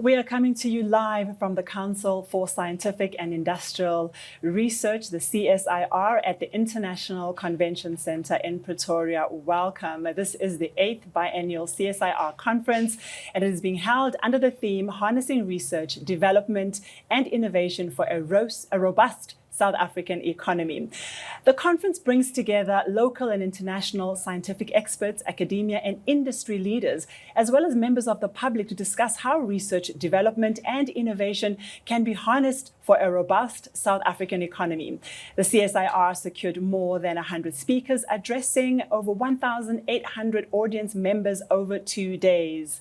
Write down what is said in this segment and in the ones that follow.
We are coming to you live from the Council for Scientific and Industrial Research, the CSIR, at the International Convention Center in Pretoria. Welcome. This is the 8th biennial CSIR conference, and it is being held under the theme Harnessing Research, Development and Innovation for a Robust South African Economy. The conference brings together local and international scientific experts, academia and industry leaders, as well as members of the public to discuss how research, development and innovation can be harnessed for a robust South African economy. The CSIR secured more than 100 speakers, addressing over 1,800 audience members over 2 days.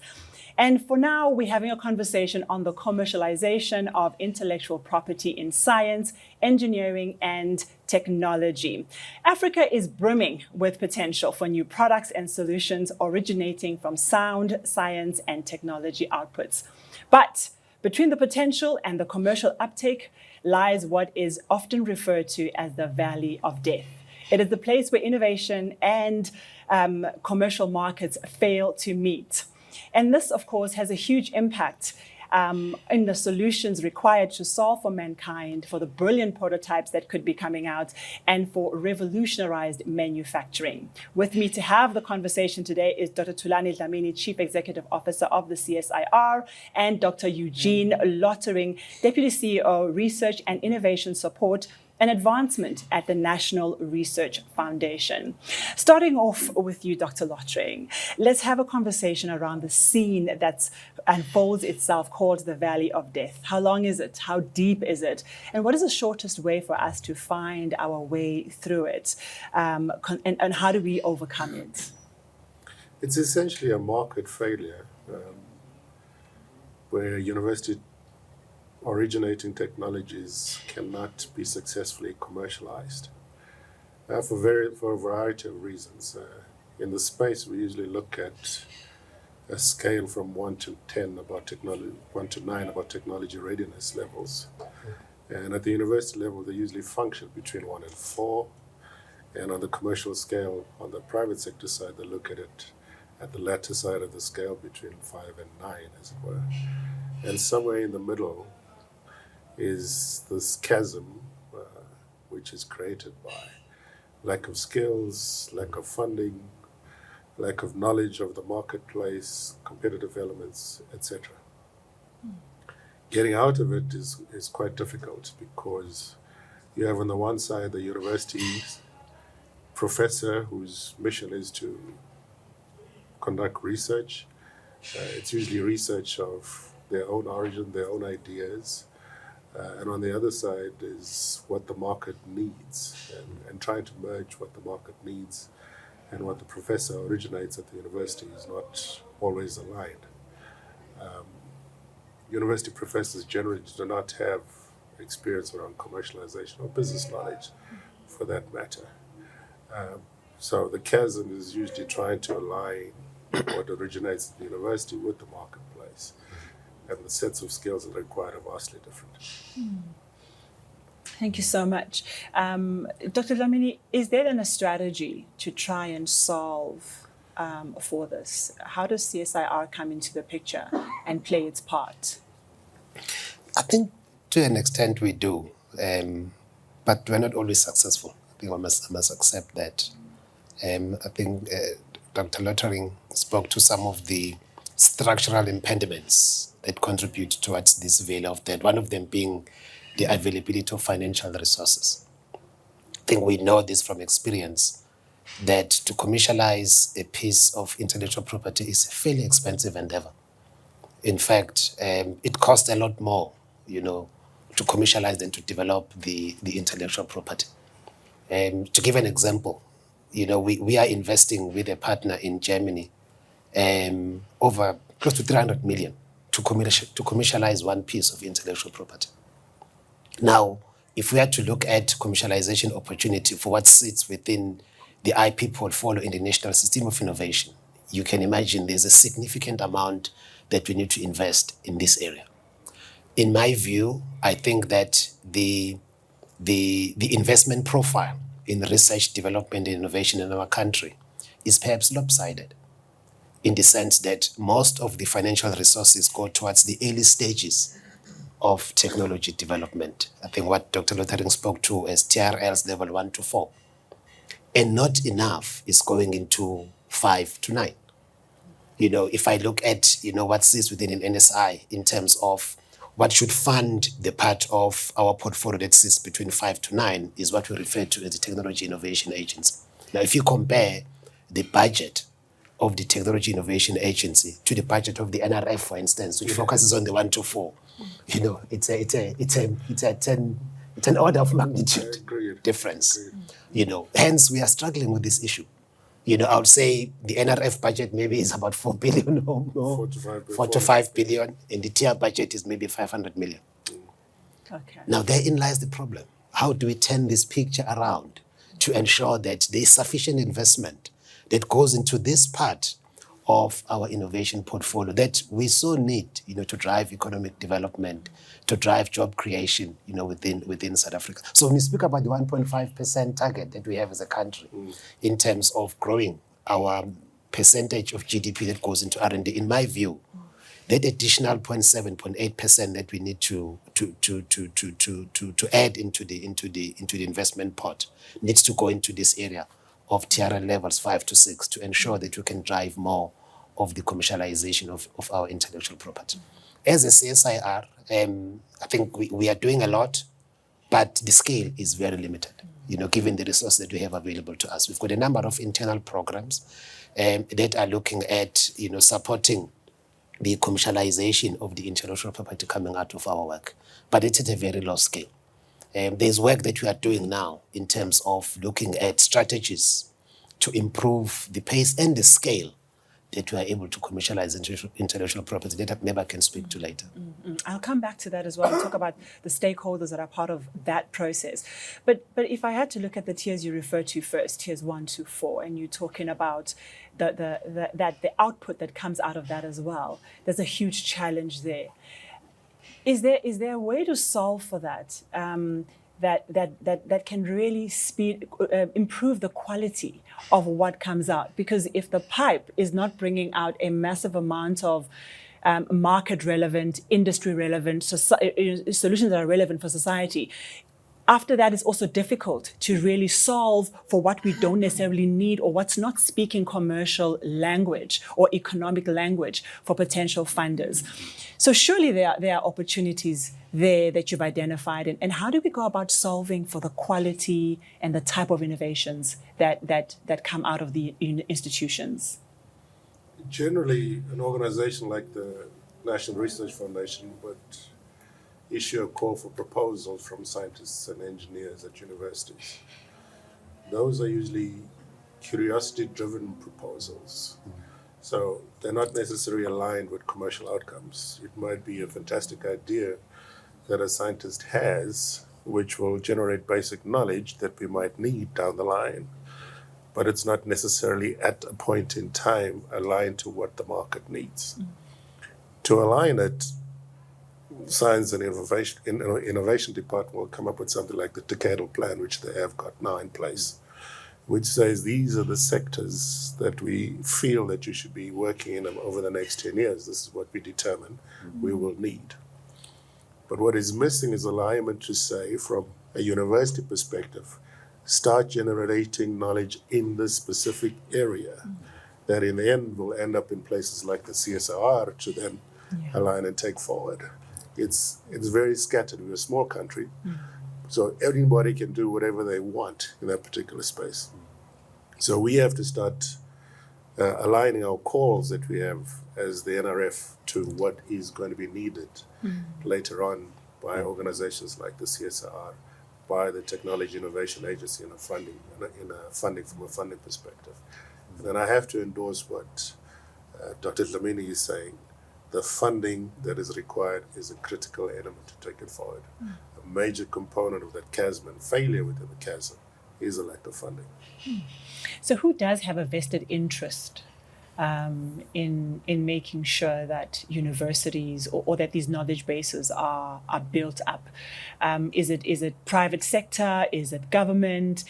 And for now, we're having a conversation on the commercialization of intellectual property in science, engineering, and technology. Africa is brimming with potential for new products and solutions originating from sound science and technology outputs. But between the potential and the commercial uptake lies what is often referred to as the Valley of Death. It is the place where innovation and commercial markets fail to meet. And this, of course, has a huge impact in the solutions required to solve for mankind, for the brilliant prototypes that could be coming out, and for revolutionized manufacturing. With me to have the conversation today is Dr. Thulani Dlamini, Chief Executive Officer of the CSIR, and Dr. Eugene Lottering, Deputy CEO, Research and Innovation Support and Advancement at the National Research Foundation. Starting off with you, Dr. Lottering, let's have a conversation around the scene that unfolds itself called the Valley of Death. How long is it? How deep is it? And what is the shortest way for us to find our way through it? And how do we overcome it? It's essentially a market failure where university originating technologies cannot be successfully commercialized for a variety of reasons. In the space, we usually look at a scale from 1 to 10 about technology, 1 to 9 about technology readiness levels. And at the university level, they usually function between 1 and 4. And on the commercial scale, on the private sector side, they look at it at the latter side of the scale between 5 and 9, as it were. And somewhere in the middle is this chasm which is created by lack of skills, lack of funding, lack of knowledge of the marketplace, competitive elements, etc. Getting out of it is quite difficult because you have on the one side the university professor whose mission is to conduct research. It's usually research of their own origin, their own ideas. And on the other side is what the market needs, and trying to merge what the market needs and what the professor originates at the university is not always aligned. University professors generally do not have experience around commercialization or business knowledge, for that matter. So the chasm is usually trying to align what originates at the university with the marketplace. And the sets of skills that are required are vastly different. Thank you so much. Dr. Dlamini, is there then a strategy to try and solve for this? How does CSIR come into the picture and play its part? I think to an extent we do, but we're not always successful. I think I must accept that. I think Dr. Lottering spoke to some of the structural impediments that contribute towards this Valley of Death, one of them being the availability of financial resources. I think we know this from experience, that to commercialize a piece of intellectual property is a fairly expensive endeavor. In fact, it costs a lot more, to commercialize than to develop the intellectual property. To give an example, we are investing with a partner in Germany over close to 300 million to commercialize one piece of intellectual property. Now, if we had to look at commercialization opportunity for what sits within the IP portfolio in the National System of Innovation, you can imagine there's a significant amount that we need to invest in this area. In my view, I think that the investment profile in research, development, and innovation in our country is perhaps lopsided. in the sense that most of the financial resources go towards the early stages of technology development. I think what Dr. Lothering spoke to as TRLs level 1 to 4. And not enough is going into 5 to 9. If I look at, what sits within an NSI in terms of what should fund the part of our portfolio that sits between 5 to 9 is what we refer to as the Technology Innovation Agency. Now, if you compare the budget of the Technology Innovation Agency to the budget of the NRF, for instance, which focuses on the 1 to 4, it's an order of magnitude difference. Hence we are struggling with this issue. I would say the NRF budget maybe is about 4 billion or more, 4 to 5 billion, and the TIA budget is maybe 500 million. Okay. Now, therein lies the problem. How do we turn this picture around to ensure that there is sufficient investment that goes into this part of our innovation portfolio that we so need, to drive economic development, to drive job creation, within South Africa. So when we speak about the 1.5% target that we have as a country in terms of growing our percentage of GDP that goes into R&D, in my view, that additional 0.7, 0.8% that we need to add into the investment pot needs to go into this area of TRL levels 5 to 6 to ensure that we can drive more of the commercialization of our intellectual property. As a CSIR, I think we are doing a lot, but the scale is very limited, given the resources that we have available to us. We've got a number of internal programs that are looking at, supporting the commercialization of the intellectual property coming out of our work, but it's at a very low scale. There's work that we are doing now in terms of looking at strategies to improve the pace and the scale that we are able to commercialize intellectual property that Meba can speak to later. I'll come back to that as well and talk about the stakeholders that are part of that process. But if I had to look at the tiers you referred to first, tiers 1 to 4, and you're talking about the output that comes out of that as well, there's a huge challenge there. Is there a way to solve for that? That can really improve the quality of what comes out? Because if the pipe is not bringing out a massive amount of market relevant, industry relevant solutions that are relevant for society, after that, it's also difficult to really solve for what we don't necessarily need or what's not speaking commercial language or economic language for potential funders. So surely there are opportunities there that you've identified. And how do we go about solving for the quality and the type of innovations that come out of the institutions? Generally, an organization like the National Research Foundation would issue a call for proposals from scientists and engineers at universities. Those are usually curiosity-driven proposals. So they're not necessarily aligned with commercial outcomes. It might be a fantastic idea that a scientist has, which will generate basic knowledge that we might need down the line, but it's not necessarily at a point in time aligned to what the market needs. To align it, Science and Innovation Department will come up with something like the decadal plan, which they have got now in place, which says these are the sectors that we feel that you should be working in over the next 10 years. This is what we determine we will need. But what is missing is alignment to say, from a university perspective, start generating knowledge in this specific area that in the end will end up in places like the CSIR to then align and take forward. It's very scattered. We're a small country, so everybody can do whatever they want in that particular space. So we have to start aligning our calls that we have as the NRF to what is going to be needed later on by organizations like the CSIR, by the Technology Innovation Agency in a funding from a funding perspective. And then I have to endorse what Dr. Dlamini is saying. The funding that is required is a critical element to take it forward. A major component of that chasm and failure within the chasm is a lack of funding. So who does have a vested interest in making sure that universities or that these knowledge bases are built up? Is it private sector? Is it government?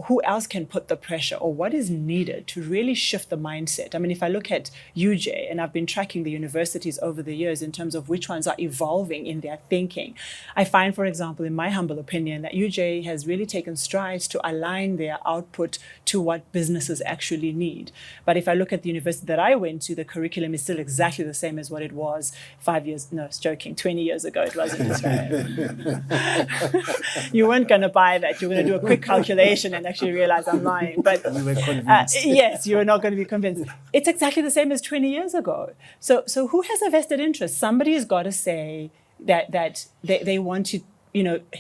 who else can put the pressure, or what is needed to really shift the mindset? I mean, if I look at UJ, and I've been tracking the universities over the years in terms of which ones are evolving in their thinking, I find, for example, in my humble opinion, that UJ has really taken strides to align their output to what businesses actually need. But if I look at the university that I went to, the curriculum is still exactly the same as what it was 5 years, no, I was joking, 20 years ago it wasn't. You weren't going to buy that. You were going to do a quick calculation and actually realize I'm lying. But We were convinced. yes, you were not going to be convinced. It's exactly the same as 20 years ago. So who has a vested interest? Somebody has got to say that they want to,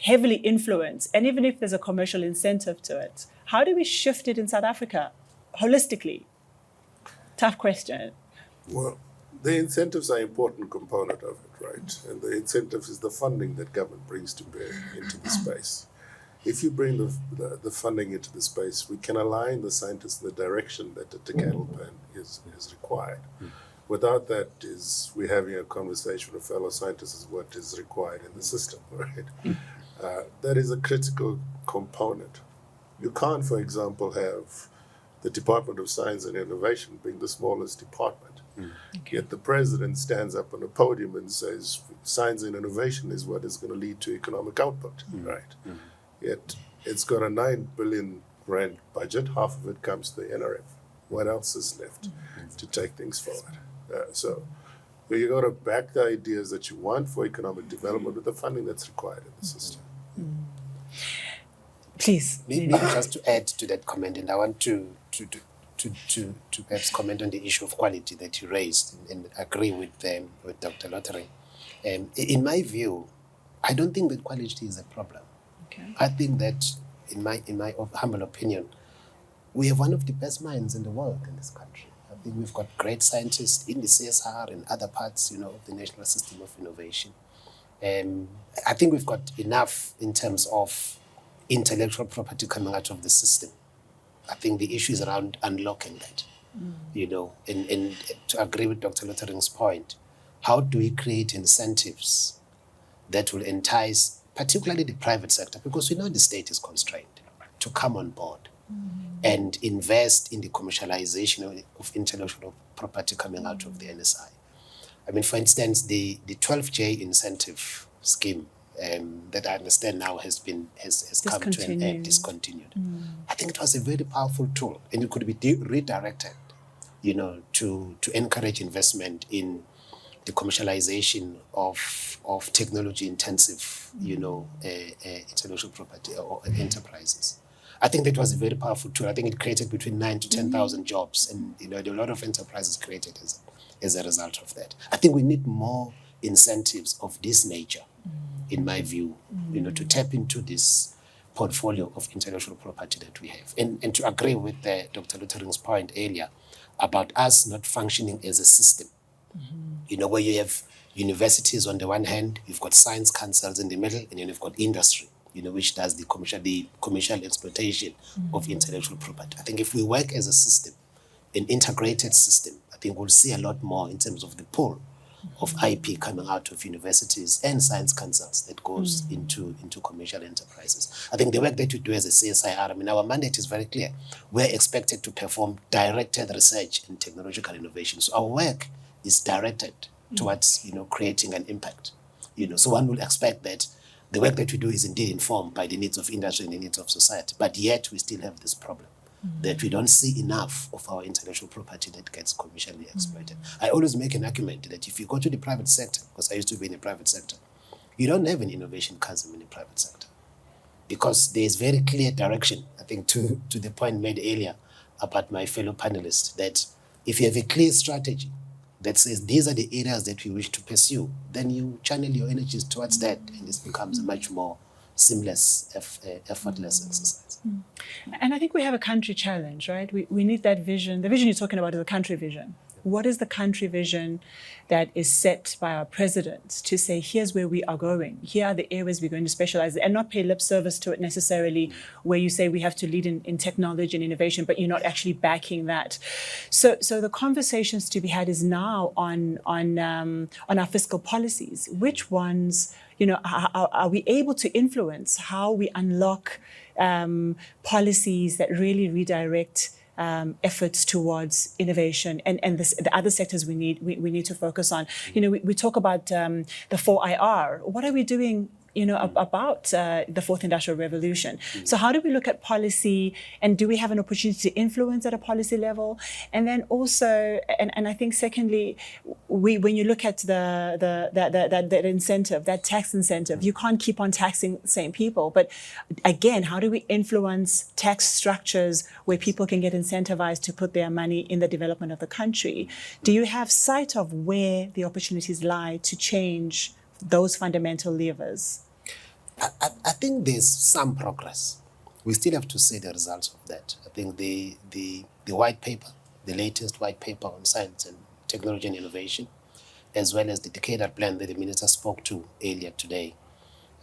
heavily influence. And even if there's a commercial incentive to it, how do we shift it in South Africa holistically? Tough question. Well, the incentives are an important component of it, right? And the incentive is the funding that government brings to bear into the space. If you bring the funding into the space, we can align the scientists in the direction that the decadal plan is required. Without that, we're having a conversation with fellow scientists is what is required in the system, right? That is a critical component. You can't, for example, have the Department of Science and Innovation being the smallest department. Okay. Yet the president stands up on a podium and says science and innovation is what is going to lead to economic output, right? Yet it's got a 9 billion rand budget, half of it comes to the NRF. What else is left to take things forward? So you got to back the ideas that you want for economic development with the funding that's required in the system. Please. Maybe just to add to that comment, and I want to perhaps comment on the issue of quality that you raised, and agree with Dr. Lottering. In my view, I don't think that quality is a problem. Okay. I think that, in my humble opinion, we have one of the best minds in the world in this country. I think we've got great scientists in the CSIR and other parts, of the National System of Innovation. I think we've got enough in terms of intellectual property coming out of the system. I think the issue is around unlocking that, and to agree with Dr. Lottering's point, how do we create incentives that will entice particularly the private sector, because we know the state is constrained, to come on board and invest in the commercialization of intellectual property coming out of the NSI. I mean, for instance, the 12J incentive scheme that I understand now has come to an end, discontinued. I think it was a very powerful tool, and it could be redirected, to encourage investment in the commercialization of technology intensive, intellectual property or enterprises. I think that was a very powerful tool. I think it created between 9,000 to 10,000 jobs, and there are a lot of enterprises created as a result of that. I think we need more incentives of this nature, in my view, to tap into this portfolio of intellectual property that we have. And to agree with Dr. Luttering's point earlier about us not functioning as a system, where you have universities on the one hand, you've got science councils in the middle, and then you've got industry, which does the commercial exploitation of intellectual property. I think if we work as a system, an integrated system, I think we'll see a lot more in terms of the pool of IP coming out of universities and science councils that goes into commercial enterprises. I think the work that we do as a CSIR, our mandate is very clear. We're expected to perform directed research and technological innovation. So our work is directed towards, creating an impact. So one would expect that the work that we do is indeed informed by the needs of industry and the needs of society. But yet we still have this problem that we don't see enough of our intellectual property that gets commercially exploited. I always make an argument that if you go to the private sector, because I used to be in the private sector, you don't have an innovation chasm in the private sector, because there is very clear direction, I think, to the point made earlier about my fellow panelists, that if you have a clear strategy that says these are the areas that we wish to pursue, then you channel your energies towards that, and this becomes a much more seamless, effortless exercise. And I think we have a country challenge, right? We need that vision. The vision you're talking about is a country vision. What is the country vision that is set by our presidents to say, here's where we are going, here are the areas we're going to specialize in, and not pay lip service to it necessarily, where you say we have to lead in technology and innovation, but you're not actually backing that. So the conversations to be had is now on our fiscal policies. Which ones, are we able to influence how we unlock policies that really redirect efforts towards innovation and the other sectors we need to focus on. We talk about the 4IR. What are we doing about the fourth industrial revolution? So how do we look at policy, and do we have an opportunity to influence at a policy level? And then also, and I think secondly, when you look at that incentive, that tax incentive, you can't keep on taxing the same people. But again, how do we influence tax structures where people can get incentivized to put their money in the development of the country? Do you have sight of where the opportunities lie to change those fundamental levers? I think there's some progress. We still have to see the results of that. I think the white paper, the latest white paper on science and technology and innovation, as well as the decadal plan that the minister spoke to earlier today,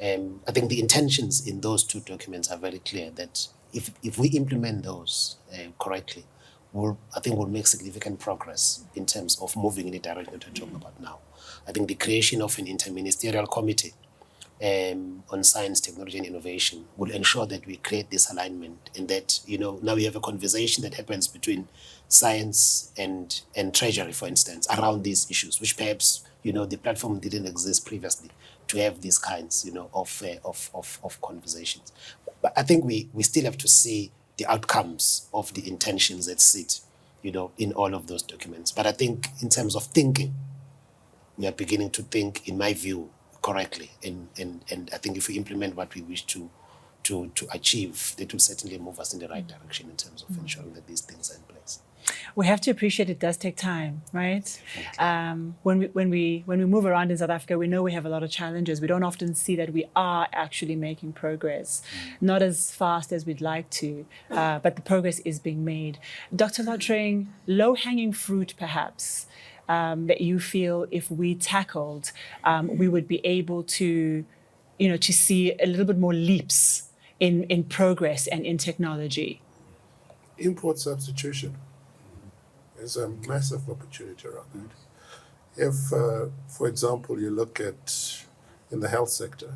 I think the intentions in those two documents are very clear that if we implement those correctly, I think we'll make significant progress in terms of moving in the direction that we're talking about now. I think the creation of an interministerial committee on science, technology, and innovation will ensure that we create this alignment, and that now we have a conversation that happens between science and treasury, for instance, around these issues, which perhaps the platform didn't exist previously to have these kinds of conversations. But I think we still have to see the outcomes of the intentions that sit in all of those documents. But I think in terms of thinking, we are beginning to think, in my view, correctly. And I think if we implement what we wish to achieve, that will certainly move us in the right direction in terms of ensuring that these things are in place. We have to appreciate it does take time, right? When we move around in South Africa, we know we have a lot of challenges. We don't often see that we are actually making progress, not as fast as we'd like to, but the progress is being made. Dr. Lottering, low-hanging fruit, perhaps, that you feel if we tackled, we would be able to, to see a little bit more leaps in progress and in technology? Import substitution. There's a massive opportunity around that. If, for example, you look at in the health sector,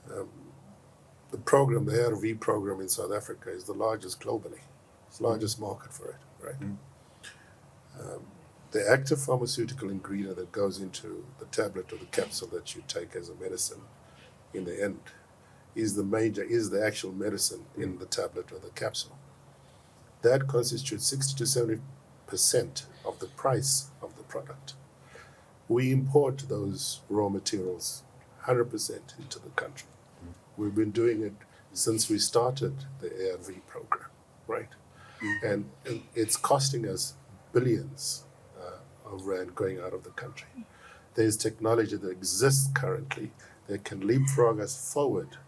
the program, the ARV program in South Africa is the largest globally. It's the largest market for it, right? The active pharmaceutical ingredient that goes into the tablet or the capsule that you take as a medicine in the end is the actual medicine in the tablet or the capsule. That constitutes 60 to 70% of the price of the product. We import those raw materials 100% into the country. We've been doing it since we started the ARV program, right? And it's costing us billions of rand going out of the country. There's technology that exists currently that can leapfrog us forward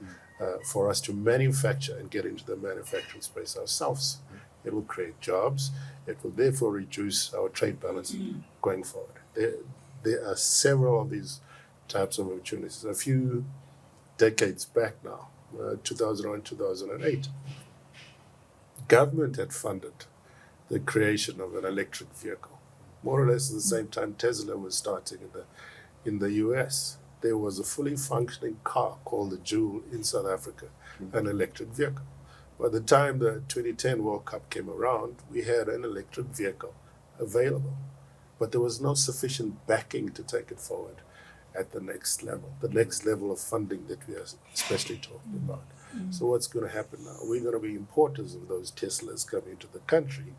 for us to manufacture and get into the manufacturing space ourselves. It will create jobs. It will therefore reduce our trade balance going forward. There are several of these types of opportunities. A few decades back now, 2001, 2008, government had funded the creation of an electric vehicle. More or less at the same time Tesla was starting in the US. There was a fully functioning car called the Joule in South Africa, an electric vehicle. By the time the 2010 World Cup came around, we had an electric vehicle available, but there was no sufficient backing to take it forward at the next level of funding that we are especially talking about. So what's going to happen now? We're going to be importers of those Teslas coming into the country,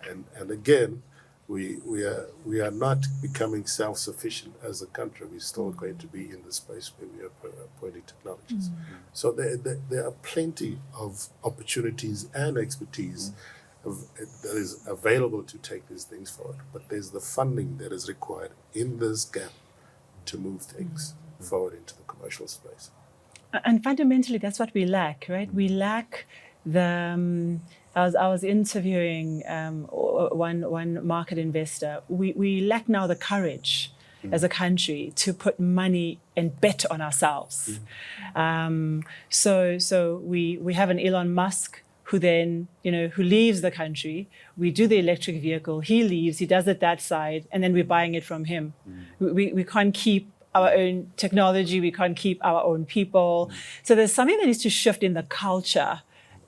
and again, we are not becoming self-sufficient as a country. We're still going to be in the space where we are appointing technologies. So there are plenty of opportunities and expertise that is available to take these things forward. But there's the funding that is required in this gap to move things forward into the commercial space. And fundamentally, that's what we lack, right? We lack the... I was interviewing one market investor. We lack now the courage as a country to put money and bet on ourselves. So we have an Elon Musk who then, who leaves the country. We do the electric vehicle. He leaves. He does it that side, and then we're buying it from him. We can't keep our own technology, we can't keep our own people. So there's something that needs to shift in the culture.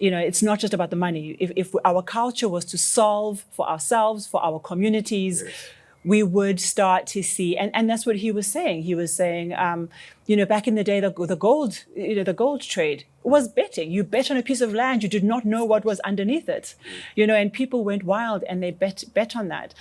You know, it's not just about the money. If our culture was to solve for ourselves, for our communities, we would start to see, and that's what he was saying. He was saying, you know, back in the day, the gold, you know, the gold trade was betting. You bet on a piece of land, you did not know what was underneath it, you know, and people went wild and they bet on that.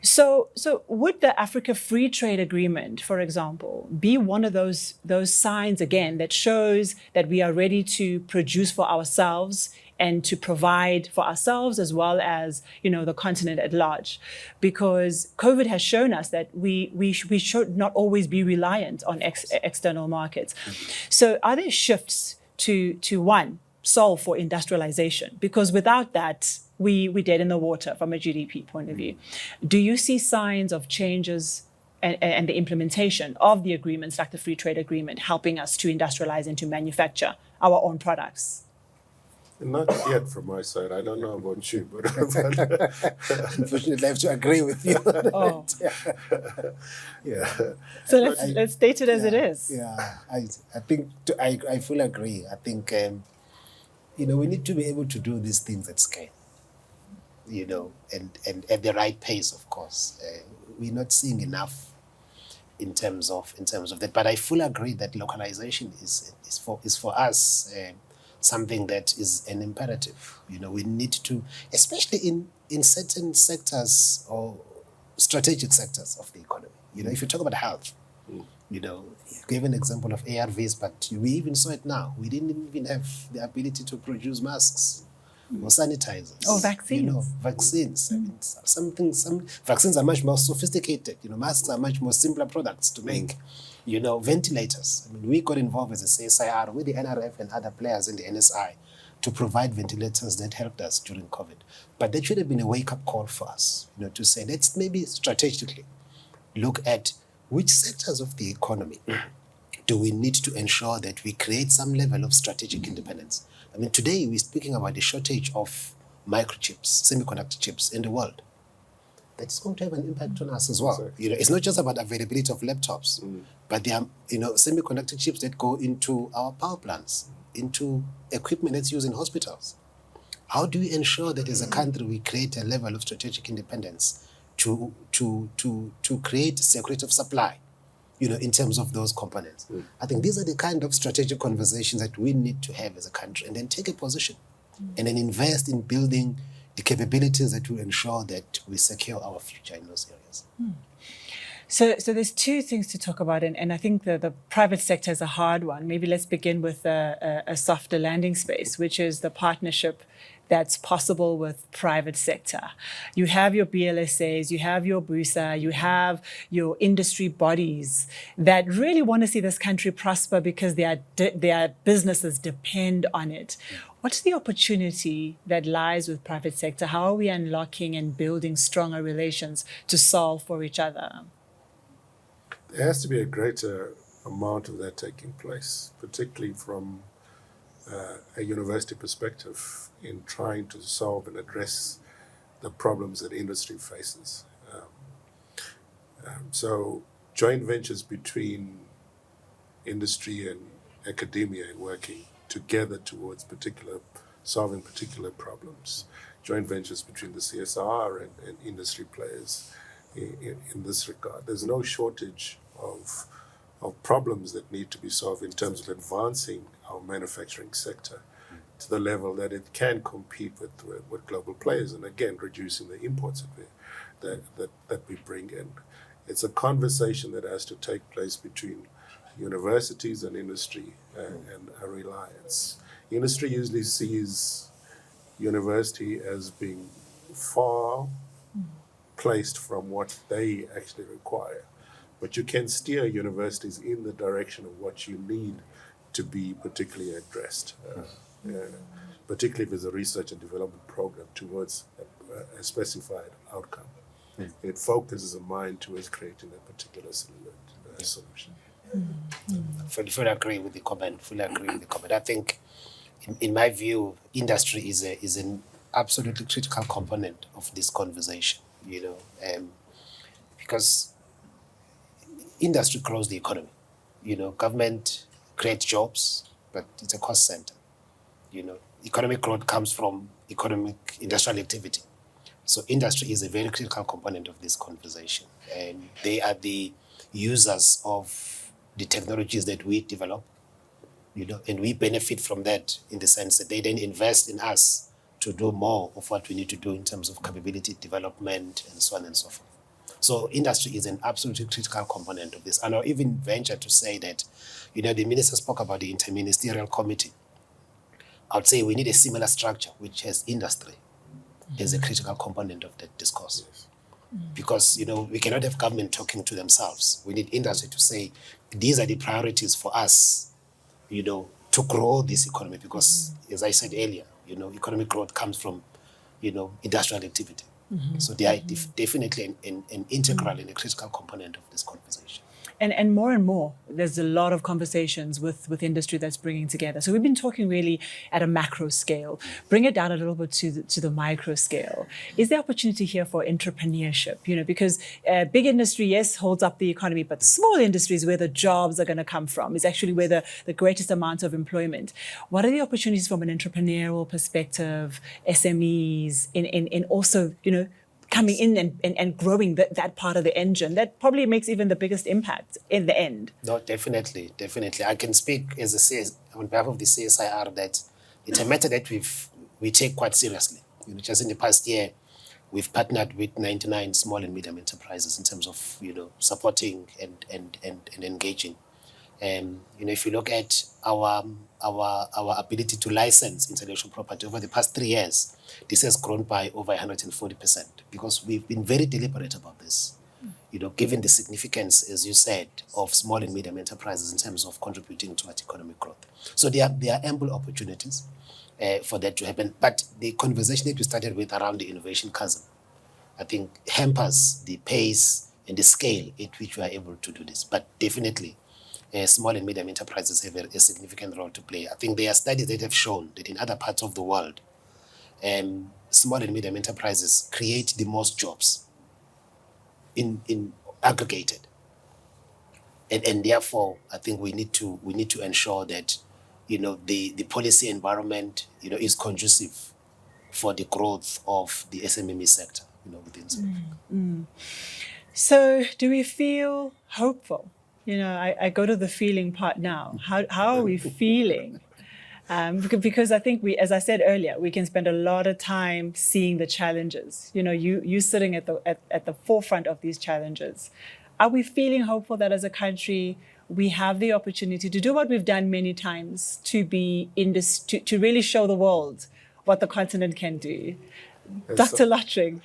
So would the Africa Free Trade Agreement, for example, be one of those signs again that shows that we are ready to produce for ourselves and to provide for ourselves as well as, you know, the continent at large? Because COVID has shown us that we should not always be reliant on external markets. So are there shifts to one, solve for industrialization? Because without that, we're dead in the water from a GDP point of view. Do you see signs of changes and the implementation of the agreements like the Free Trade Agreement helping us to industrialize and to manufacture our own products? Not yet from my side. I don't know about you, but Unfortunately, I have to agree with you. Oh. Yeah. So let's state it as it is. Yeah, I think I fully agree. I think you know, we need to be able to do these things at scale. You know, and at the right pace, of course. We're not seeing enough in terms of that. But I fully agree that localization is for us something that is an imperative. You know, we need to, especially in certain sectors or strategic sectors of the economy. You know, if you talk about health, you know, you gave an example of ARVs, but we even saw it now. We didn't even have the ability to produce masks or sanitizers. Or vaccines. You know, vaccines. I mean, some vaccines are much more sophisticated. You know, masks are much more simpler products to make. You know, ventilators. I mean, we got involved as a CSIR with the NRF and other players in the NSI to provide ventilators that helped us during COVID. But that should have been a wake-up call for us, you know, to say, let's maybe strategically look at which sectors of the economy do we need to ensure that we create some level of strategic independence. I mean, today we're speaking about the shortage of microchips, semiconductor chips in the world. That's going to have an impact on us as well. Exactly. You know, it's not just about availability of laptops, but there are, you know, semiconductor chips that go into our power plants, into equipment that's used in hospitals. How do we ensure that as a country we create a level of strategic independence to create security of supply, you know, in terms of those components? I think these are the kind of strategic conversations that we need to have as a country, and then take a position and then invest in building the capabilities that will ensure that we secure our future in those areas. So there's two things to talk about, and I think the private sector is a hard one. Maybe let's begin with a softer landing space, which is the partnership that's possible with private sector. You have your BLSAs, you have your BUSA, you have your industry bodies that really want to see this country prosper because their businesses depend on it. What's the opportunity that lies with private sector? How are we unlocking and building stronger relations to solve for each other? There has to be a greater amount of that taking place, particularly from a university perspective in trying to solve and address the problems that industry faces. So joint ventures between industry and academia working together towards solving particular problems. Joint ventures between the CSIR and industry players in this regard. There's no shortage of problems that need to be solved in terms of advancing our manufacturing sector to the level that it can compete with global players, and again reducing the imports that we bring in. It's a conversation that has to take place between universities and industry and a reliance. Industry usually sees university as being far placed from what they actually require. But you can steer universities in the direction of what you need to be particularly addressed, particularly if it's a research and development program towards a specified outcome. It focuses the mind towards creating a particular solution. Fully agree with the comment. I think, in my view, industry is an absolutely critical component of this conversation. You know, because industry grows the economy. Government creates jobs, but it's a cost center. Economic growth comes from economic industrial activity. So industry is a very critical component of this conversation. And they are the users of the technologies that we develop, and we benefit from that in the sense that they then invest in us to do more of what we need to do in terms of capability development and so on and so forth. So industry is an absolutely critical component of this. And I'll even venture to say that, the minister spoke about the interministerial committee. I would say we need a similar structure which has industry as a critical component of that discourse. Yes. Because, we cannot have government talking to themselves. We need industry to say, these are the priorities for us, to grow this economy. Because, as I said earlier, economic growth comes from, industrial activity. So they are definitely an integral and a critical component of this conversation. And more, there's a lot of conversations with industry that's bringing together. So we've been talking really at a macro scale. Bring it down a little bit to the micro scale. Is there opportunity here for entrepreneurship? Because big industry, yes, holds up the economy, but small industry is where the jobs are going to come from. It's actually where the greatest amount of employment. What are the opportunities from an entrepreneurial perspective, SMEs, in also, coming in and growing that part of the engine that probably makes even the biggest impact in the end? No, definitely. I can speak on behalf of the CSIR that it's a matter that we take quite seriously. Just in the past year, we've partnered with 99 small and medium enterprises in terms of supporting and engaging. If you look at our ability to license intellectual property over the past 3 years, this has grown by over 140% because we've been very deliberate about this. Given the significance, as you said, of small and medium enterprises in terms of contributing towards economic growth. So there are ample opportunities for that to happen. But the conversation that we started with around the innovation chasm, I think, hampers the pace and the scale at which we are able to do this. But definitely, small and medium enterprises have a significant role to play. I think there are studies that have shown that in other parts of the world, small and medium enterprises create the most jobs in aggregated. And therefore, I think we need to ensure that the policy environment is conducive for the growth of the SMME sector within South Africa. So do we feel hopeful? I go to the feeling part now. How are we feeling? Because I think as I said earlier, we can spend a lot of time seeing the challenges. You sitting at the forefront of these challenges. Are we feeling hopeful that as a country we have the opportunity to do what we've done many times, to be to really show the world what the continent can do? Dr. Luttring,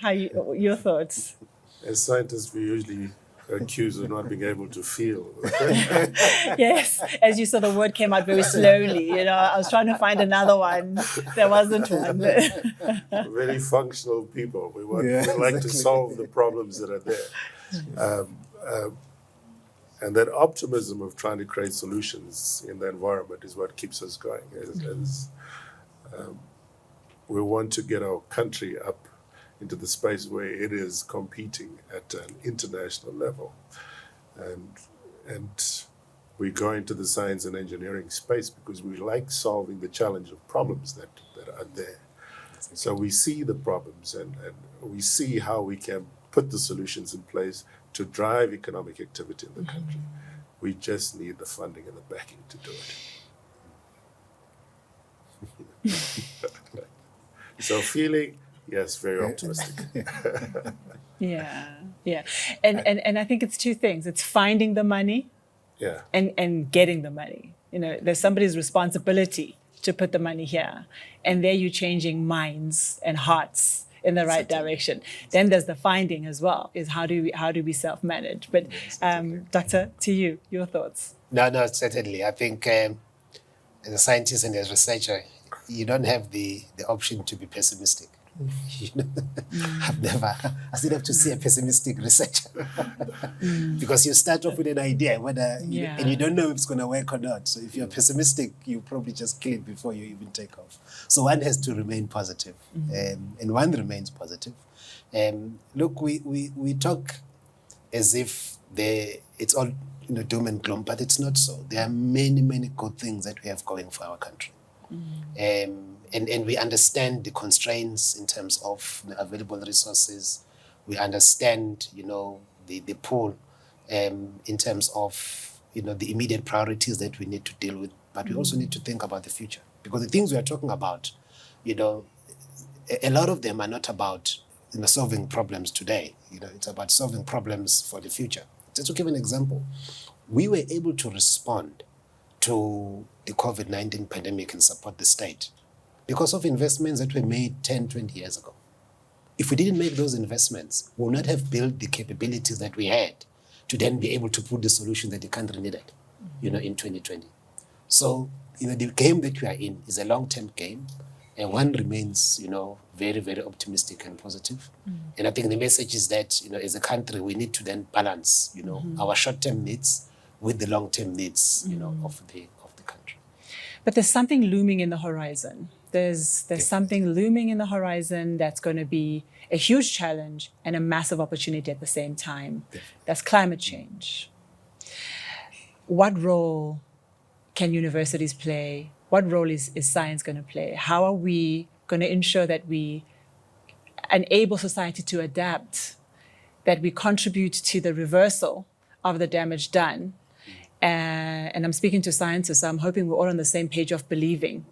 your thoughts? As scientists, we usually accused of not being able to feel. Yes, as you saw, the word came out very slowly. I was trying to find another one. There wasn't one. Very functional people. We like to solve the problems that are there. And that optimism of trying to create solutions in the environment is what keeps us going. We want to get our country up into the space where it is competing at an international level. And we go into the science and engineering space because we like solving the challenge of problems that are there. So we see the problems and we see how we can put the solutions in place to drive economic activity in the country. We just need the funding and the backing to do it. So feeling, yes, very optimistic. Yeah. And I think it's two things. It's finding the money and getting the money. There's somebody's responsibility to put the money here. And there you're changing minds and hearts in the right direction. Then there's the finding as well, is how do we self-manage? But Doctor, to you, your thoughts? No, certainly. I think as a scientist and as a researcher, you don't have the option to be pessimistic. I still have to see a pessimistic researcher because you start off with an idea and you don't know if it's going to work or not. So if you're pessimistic, you probably just kill it before you even take off. So one has to remain positive, and one remains positive. Look, we talk as if it's all doom and gloom, but it's not so. There are many, many good things that we have going for our country. And we understand the constraints in terms of the available resources. We understand, the pool in terms of, the immediate priorities that we need to deal with. But we also need to think about the future. Because the things we are talking about, a lot of them are not about solving problems today. It's about solving problems for the future. Just to give an example, we were able to respond to the COVID-19 pandemic and support the state because of investments that were made 10, 20 years ago. If we didn't make those investments, we would not have built the capabilities that we had to then be able to put the solution that the country needed, in 2020. So, the game that we are in is a long-term game, and one remains, very, very optimistic and positive. And I think the message is that, as a country, we need to then balance, our short-term needs with the long-term needs, of the country. But there's something looming in the horizon. There's something looming in the horizon that's going to be a huge challenge and a massive opportunity at the same time. That's climate change. What role can universities play? What role is science going to play? How are we going to ensure that we enable society to adapt, that we contribute to the reversal of the damage done? And I'm speaking to scientists, so I'm hoping we're all on the same page of believing.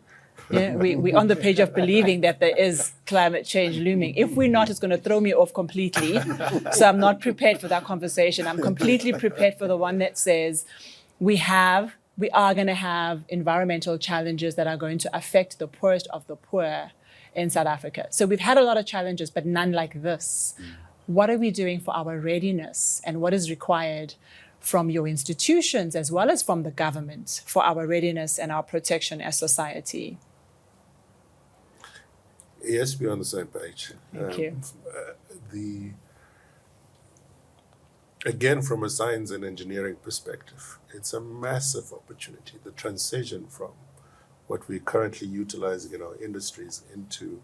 Yeah, we're on the page of believing that there is climate change looming. If we're not, it's going to throw me off completely. So I'm not prepared for that conversation. I'm completely prepared for the one that says we are going to have environmental challenges that are going to affect the poorest of the poor in South Africa. So we've had a lot of challenges, but none like this. What are we doing for our readiness, and what is required from your institutions as well as from the government for our readiness and our protection as society? Yes, we're on the same page. Thank you. Again, from a science and engineering perspective, it's a massive opportunity. The transition from what we currently utilizing in our industries into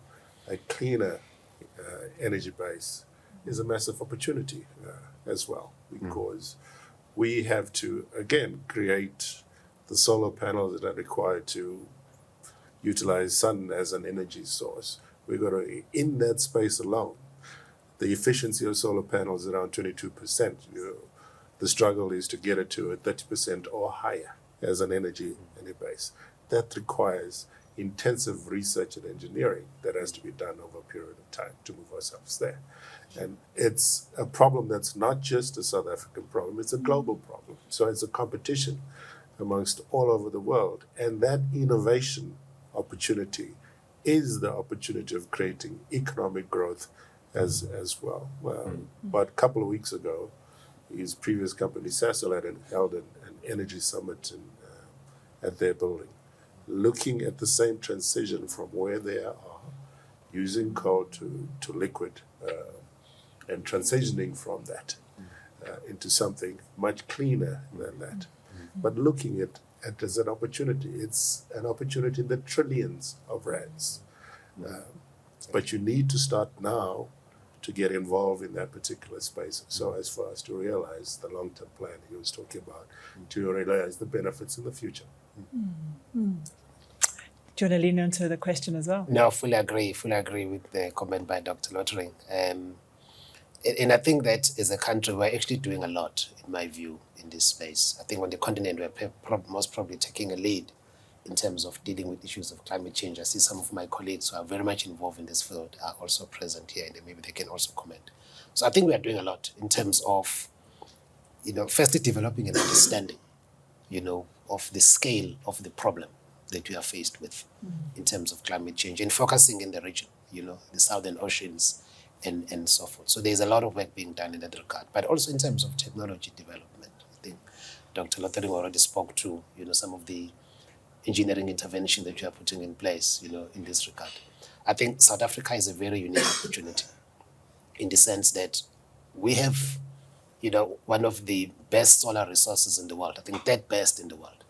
a cleaner energy base is a massive opportunity as well, because we have to, again, create the solar panels that are required to utilize sun as an energy source. We're going to, in that space alone, the efficiency of solar panels is around 22%. The struggle is to get it to a 30% or higher as an energy base. That requires intensive research and engineering that has to be done over a period of time to move ourselves there. And it's a problem that's not just a South African problem, it's a global problem. So it's a competition amongst all over the world. And that innovation opportunity is the opportunity of creating economic growth as well. But a couple of weeks ago, his previous company, CSIR, had held an energy summit at their building, looking at the same transition from where they are, using coal to liquid, and transitioning from that into something much cleaner than that. But looking at it as an opportunity, it's an opportunity in the trillions of rands. But you need to start now to get involved in that particular space. So as for us to realize the long-term plan he was talking about, to realize the benefits in the future. Do you want to lean into the question as well? No, fully agree with the comment by Dr. Lottering. And I think that as a country, we're actually doing a lot, in my view, in this space. I think on the continent, we're most probably taking a lead in terms of dealing with issues of climate change. I see some of my colleagues who are very much involved in this field are also present here, and maybe they can also comment. So I think we are doing a lot in terms of, firstly developing an understanding, of the scale of the problem that we are faced with in terms of climate change, and focusing in the region, the southern oceans and so forth. So there's a lot of work being done in that regard, but also in terms of technology development. I think Dr. Lottering already spoke to, some of the engineering intervention that you are putting in place, in this regard. I think South Africa is a very unique opportunity in the sense that we have, one of the best solar resources in the world. I think third best in the world.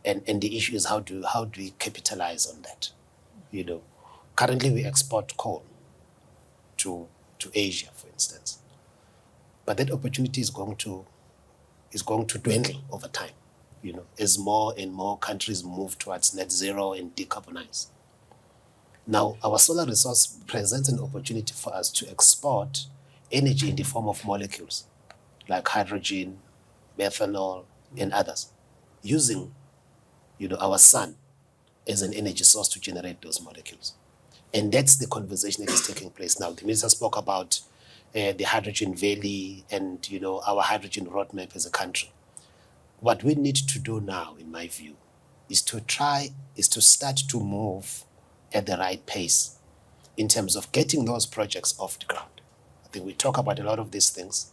And the issue is how do we capitalize on that? Currently we export coal to Asia, for instance. but that opportunity is going to dwindle over time, as more and more countries move towards net zero and decarbonize. Now, our solar resource presents an opportunity for us to export energy in the form of molecules like hydrogen, methanol, and others, using our sun as an energy source to generate those molecules. And that's the conversation that is taking place now. The minister spoke about the hydrogen valley and our hydrogen roadmap as a country. What we need to do now, in my view, is to start to move at the right pace in terms of getting those projects off the ground. I think we talk about a lot of these things,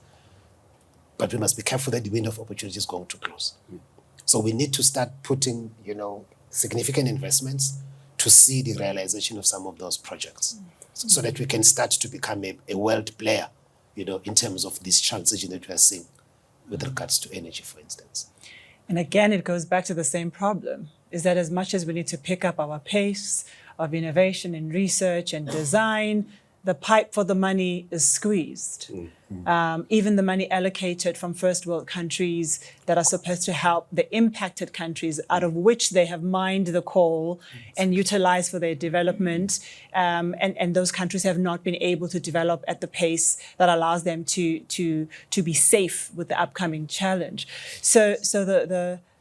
but we must be careful that the window of opportunity is going to close. So we need to start putting, significant investments to see the realization of some of those projects, so that we can start to become a world player, in terms of this transition that we are seeing with regards to energy, for instance. And again, it goes back to the same problem, is that as much as we need to pick up our pace of innovation and research and design, the pipe for the money is squeezed. Even the money allocated from first world countries that are supposed to help the impacted countries, out of which they have mined the coal and utilized for their development, and those countries have not been able to develop at the pace that allows them to be safe with the upcoming challenge. So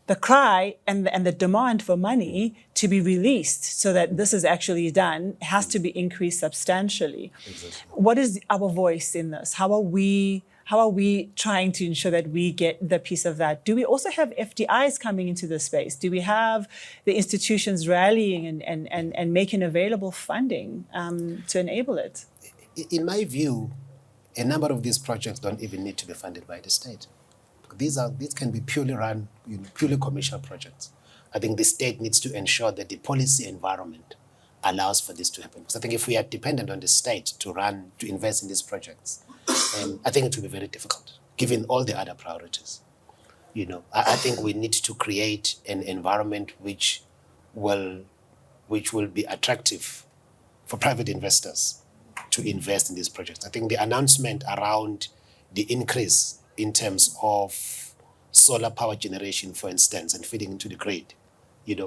the cry and the demand for money to be released so that this is actually done has to be increased substantially. Exactly. What is our voice in this? How are we trying to ensure that we get the piece of that? Do we also have FDIs coming into the space? Do we have the institutions rallying and making available funding to enable it? In my view, a number of these projects don't even need to be funded by the state. These can be purely commercial projects. I think the state needs to ensure that the policy environment allows for this to happen. Because I think if we are dependent on the state to invest in these projects, I think it will be very difficult, given all the other priorities. I think we need to create an environment which will be attractive for private investors to invest in these projects. I think the announcement around the increase in terms of solar power generation, for instance, and feeding into the grid,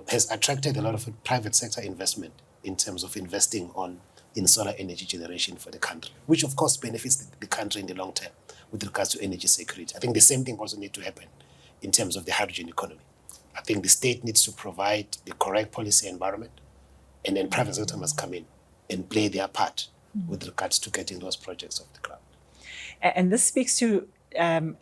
has attracted a lot of private sector investment in terms of investing in solar energy generation for the country, which of course benefits the country in the long term with regards to energy security. I think the same thing also needs to happen in terms of the hydrogen economy. I think the state needs to provide the correct policy environment, and then private sector must come in and play their part with regards to getting those projects off the ground. And this speaks to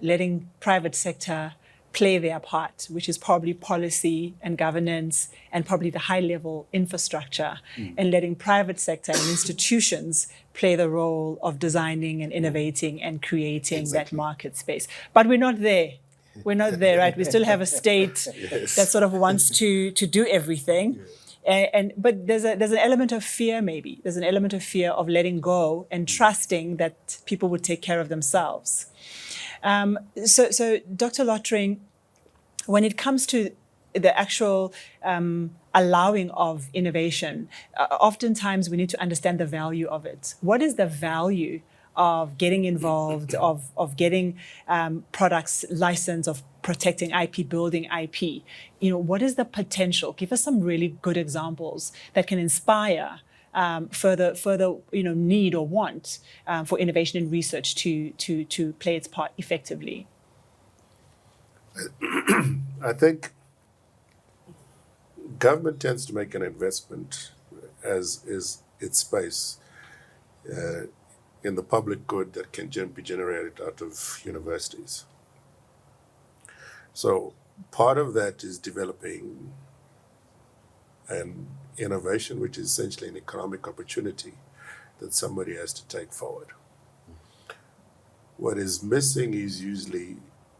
letting private sector play their part, which is probably policy and governance and probably the high-level infrastructure, and letting private sector and institutions play the role of designing and innovating and creating that market space. But we're not there. We're not there, right? We still have a state that sort of wants to do everything. But there's an element of fear, maybe. There's an element of fear of letting go and trusting that people would take care of themselves. So Dr. Lottering, when it comes to the actual allowing of innovation, oftentimes we need to understand the value of it. What is the value of getting involved, of getting products licensed, of protecting IP, building IP? What is the potential? Give us some really good examples that can inspire further need or want for innovation and research to play its part effectively. I think government tends to make an investment, as is its space, in the public good that can be generated out of universities. So part of that is developing an innovation, which is essentially an economic opportunity that somebody has to take forward. What is missing is usually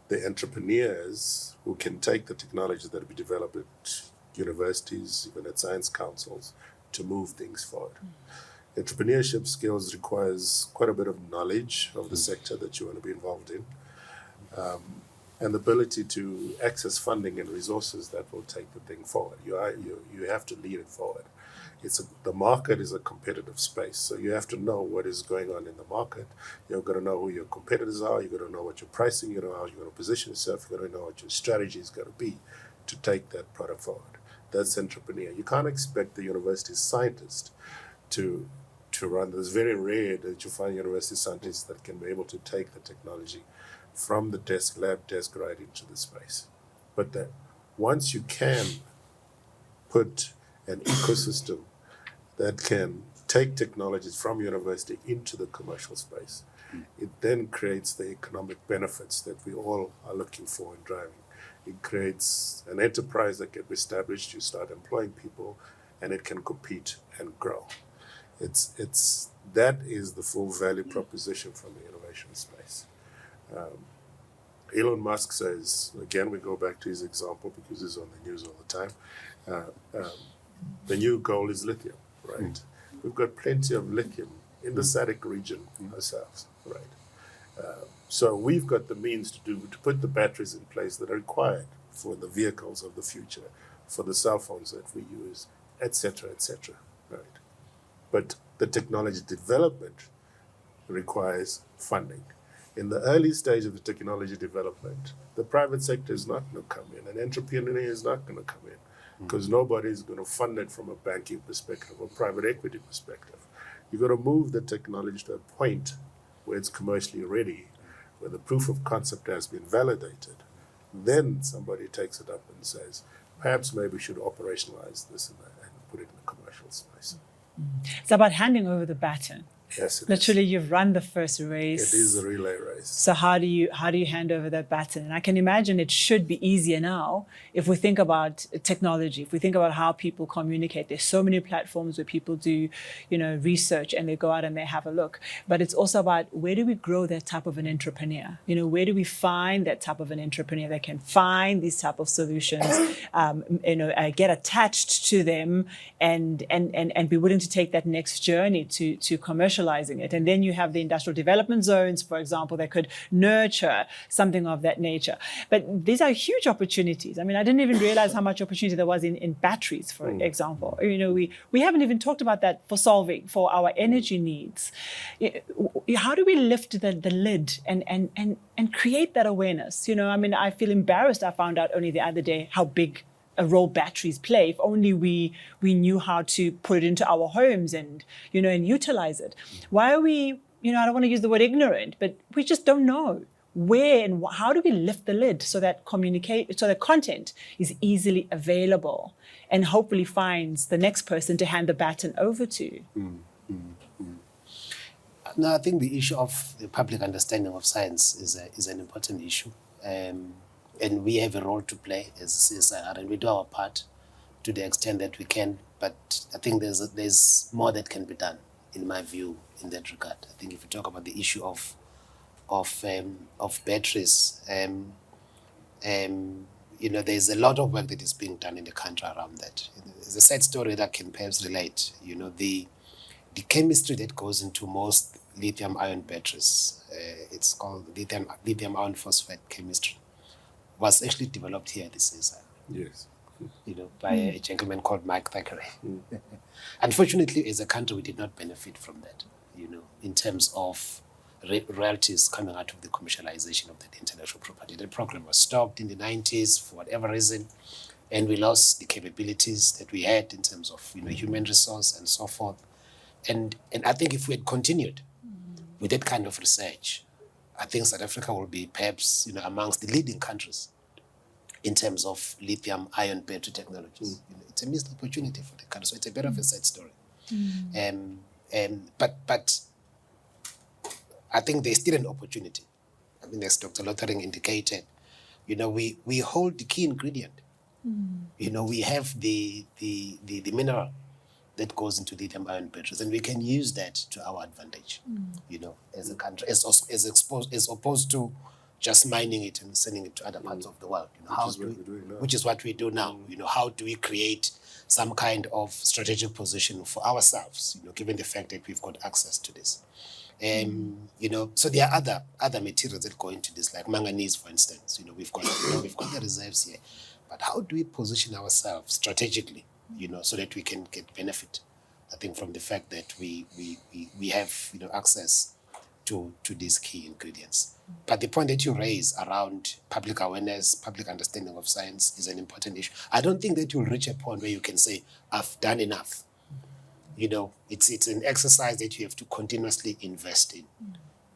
the entrepreneurs who can take the technology that we develop at universities, even at science councils, to move things forward. Entrepreneurship skills requires quite a bit of knowledge of the sector that you want to be involved in. and the ability to access funding and resources that will take the thing forward. You have to lead it forward. The market is a competitive space, so you have to know what is going on in the market. You've got to know who your competitors are. You've got to know what your pricing. You know how you're going to position yourself. You've got to know what your strategy is going to be to take that product forward. That's entrepreneur. You can't expect the university scientist to run. It's very rare that you find university scientists that can be able to take the technology from the lab desk right into the space. But that once you can put an ecosystem that can take technologies from university into the commercial space, it then creates the economic benefits that we all are looking for and driving. It creates an enterprise that can be established, you start employing people, and it can compete and grow. That is the full value proposition from the innovation space. Elon Musk says, again, we go back to his example because he's on the news all the time, the new goal is lithium, right? We've got plenty of lithium in the SADC region ourselves, right? So we've got the means to put the batteries in place that are required for the vehicles of the future, for the cell phones that we use, etc., right? But the technology development requires funding. In the early stage of the technology development, the private sector is not going to come in, and entrepreneur is not going to come in, because nobody is going to fund it from a banking perspective or private equity perspective. You've got to move the technology to a point where it's commercially ready, where the proof of concept has been validated. Then somebody takes it up and says, perhaps maybe we should operationalize this and put it in the commercial space. It's about handing over the baton. Yes, it Literally, is. you've run the first race. It is a relay race. So how do you hand over that baton? And I can imagine it should be easier now if we think about technology, if we think about how people communicate. There's so many platforms where people do, research and they go out and they have a look. But it's also about where do we grow that type of an entrepreneur? Where do we find that type of an entrepreneur that can find these type of solutions, get attached to them and be willing to take that next journey to commercializing it. And then you have the industrial development zones, for example, that could nurture something of that nature. But these are huge opportunities. I mean, I didn't even realize how much opportunity there was in batteries, for example. We haven't even talked about that for our energy needs. How do we lift the lid and create that awareness? I feel embarrassed. I found out only the other day how big a role batteries play. If only we knew how to put it into our homes and utilize it. Why are we, I don't want to use the word ignorant, but we just don't know where and how do we lift the lid so that content is easily available and hopefully finds the next person to hand the baton over to. No, I think the issue of the public understanding of science is an important issue. And we have a role to play as CSIR, and we do our part to the extent that we can. But I think there's more that can be done, in my view, in that regard. I think if you talk about the issue of batteries, there's a lot of work that is being done in the country around that. There's a sad story that can perhaps relate. The chemistry that goes into most lithium-ion batteries, it's called lithium iron phosphate chemistry, was actually developed here at the CSIR. Yes. By a gentleman called Mike Thackeray. Unfortunately, as a country, we did not benefit from that, in terms of royalties coming out of the commercialization of that intellectual property. The program was stopped in the 90s for whatever reason, and we lost the capabilities that we had in terms of human resource and so forth. And I think if we had continued with that kind of research, I think South Africa will be perhaps amongst the leading countries in terms of lithium-ion battery technologies. It's a missed opportunity for the country, so it's a bit of a sad story. But I think there's still an opportunity. I mean, as Dr. Lothering indicated, we hold the key ingredient. We have the mineral that goes into lithium-ion batteries, and we can use that to our advantage, as a country, as opposed to just mining it and sending it to other parts of the world. Which is what we do now. How do we create some kind of strategic position for ourselves, given the fact that we've got access to this? You know, so there are other materials that go into this, like manganese, for instance. You know, we've got the reserves here, but how do we position ourselves strategically? You know, so that we can get benefit, I think, from the fact that we have, you know, access to these key ingredients. But the point that you raise around public awareness, public understanding of science is an important issue. I don't think that you'll reach a point where you can say, I've done enough. You know, it's an exercise that you have to continuously invest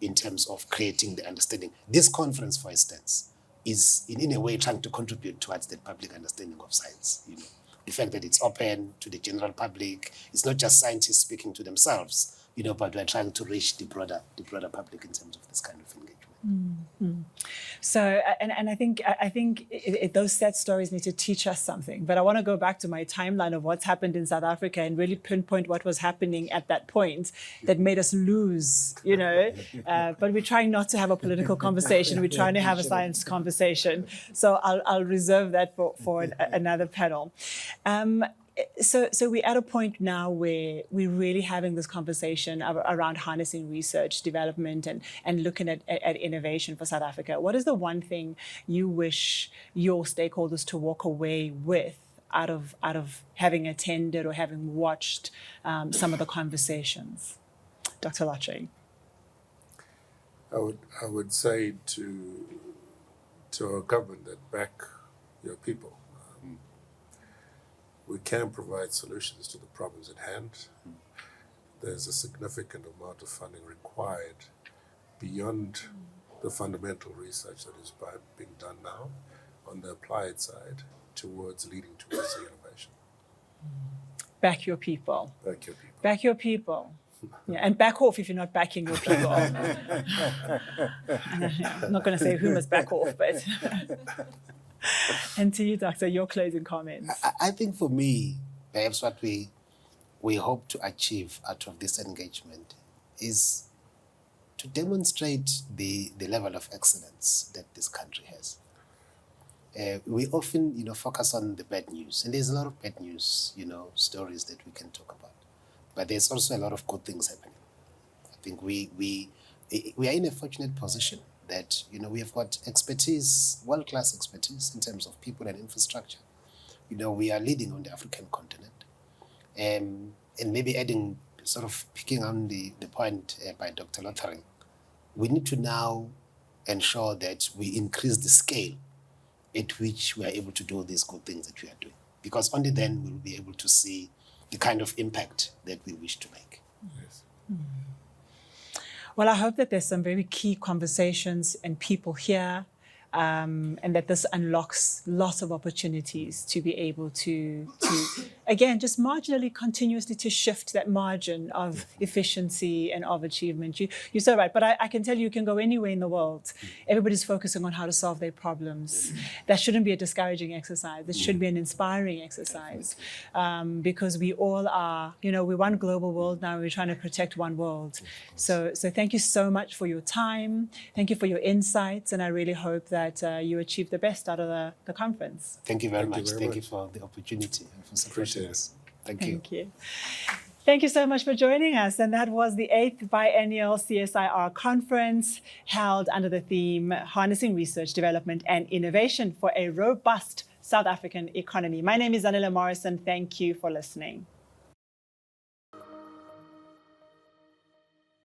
in terms of creating the understanding. This conference, for instance, is in a way trying to contribute towards the public understanding of science. You know, the fact that it's open to the general public, it's not just scientists speaking to themselves, you know, but we're trying to reach the broader public in terms of this kind of engagement. Mm-hmm. So, and I think those sad stories need to teach us something. But I want to go back to my timeline of what's happened in South Africa and really pinpoint what was happening at that point that made us lose, you know. But we're trying not to have a political conversation. We're trying to have a science conversation. So I'll reserve that for another panel. So we're at a point now where we're really having this conversation around harnessing research, development, and looking at innovation for South Africa. What is the one thing you wish your stakeholders to walk away with out of having attended or having watched some of the conversations? Dr. Lotche. I would say to our government that back your people. We can provide solutions to the problems at hand. There's a significant amount of funding required beyond the fundamental research that is being done now on the applied side leading towards the innovation. Back your people. Back your people. Back your people. Yeah, and back off if you're not backing your people. I'm not going to say who must back off, but... And to you, Doctor, your closing comments. I think for me, perhaps what we hope to achieve out of this engagement is to demonstrate the level of excellence that this country has. We often, you know, focus on the bad news, and there's a lot of bad news, you know, stories that we can talk about. But there's also a lot of good things happening. I think we are in a fortunate position that, you know, we have got expertise, world-class expertise in terms of people and infrastructure. You know, we are leading on the African continent. And maybe adding, sort of picking on the point by Dr. Lotche, we need to now ensure that we increase the scale at which we are able to do these good things that we are doing. Because only then we'll be able to see the kind of impact that we wish to make. Yes. Mm-hmm. Well, I hope that there's some very key conversations and people here, and that this unlocks lots of opportunities to be able to again, just marginally, continuously to shift that margin of efficiency and of achievement. You're so right, but I can tell you can go anywhere in the world. Everybody's focusing on how to solve their problems. That shouldn't be a discouraging exercise. It should be an inspiring exercise, because we all are, you know, we're one global world now. We're trying to protect one world. So thank you so much for your time. Thank you for your insights, and I really hope that you achieve the best out of the conference. Thank you very much. Thank you for the opportunity and for supporting us. Thank you. Thank you. Thank you so much for joining us. And that was the 8th Biennial CSIR Conference, held under the theme Harnessing Research, Development and Innovation for a Robust South African Economy. My name is Zanele Morrison. Thank you for listening.